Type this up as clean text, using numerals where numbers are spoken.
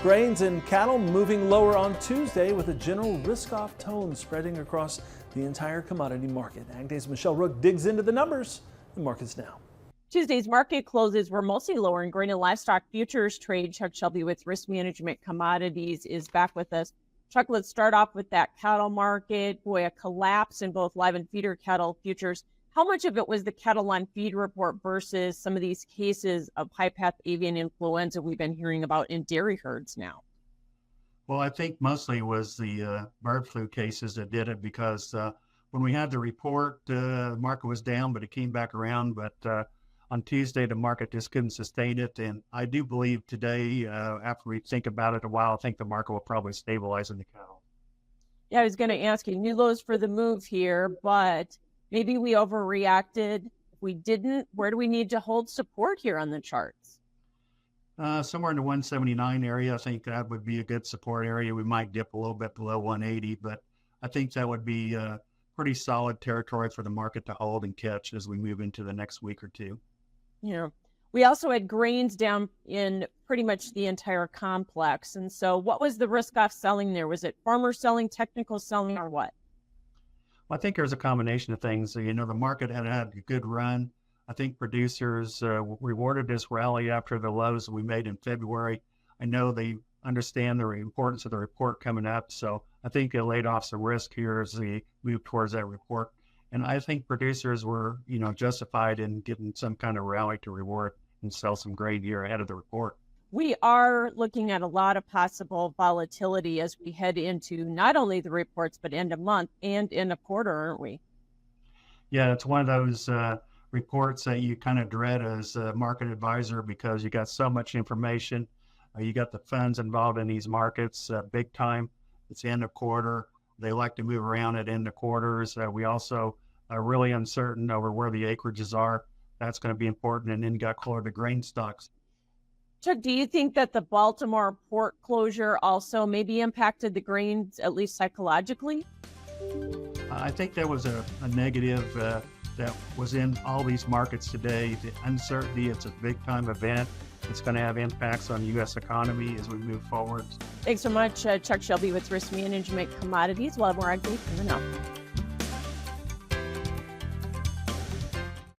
Grains and cattle moving lower on Tuesday with a general risk-off tone spreading across the entire commodity market. AgDay's Michelle Rook digs into the numbers. The markets now. Tuesday's market closes were mostly lower in grain and livestock futures trade. Chuck Shelby with Risk Management Commodities is back with us. Chuck, let's start off with that cattle market. Boy, a collapse in both live and feeder cattle futures. How much of it was the cattle on feed report versus some of these cases of high-path avian influenza we've been hearing about in dairy herds now? Well, I think mostly it was the bird flu cases that did it, because when we had the report, the market was down, but it came back around. But on Tuesday, the market just couldn't sustain it. And I do believe today, after we think about it a while, I think the market will probably stabilize in the cattle. Yeah, I was going to ask you, new lows for the move here, but maybe we overreacted. If we didn't, where do we need to hold support here on the charts? Somewhere in the 179 area, I think that would be a good support area. We might dip a little bit below 180, but I think that would be pretty solid territory for the market to hold and catch as we move into the next week or two. Yeah. We also had grains down in pretty much the entire complex. And so what was the risk-off selling there? Was it farmer selling, technical selling, or what? Well, I think there's a combination of things. You know, the market had a good run. I think producers rewarded this rally after the lows that we made in February. I know they understand the importance of the report coming up, so I think they laid off some risk here as they move towards that report. And I think producers were, justified in getting some kind of rally to reward and sell some grain here ahead of the report. We are looking at a lot of possible volatility as we head into not only the reports, but end of month and end of quarter, aren't we? Yeah, it's one of those reports that you kind of dread as a market advisor, because you got so much information. You got the funds involved in these markets big time. It's the end of quarter. They like to move around at end of quarters. We also are really uncertain over where the acreages are. That's going to be important. And then you got the grain stocks. Chuck, do you think that the Baltimore port closure also maybe impacted the grains, at least psychologically? I think that was a negative that was in all these markets today. The uncertainty, it's a big time event. It's going to have impacts on the U.S. economy as we move forward. Thanks so much, Chuck Shelby with Risk Management Commodities. We'll have more AgDay coming up.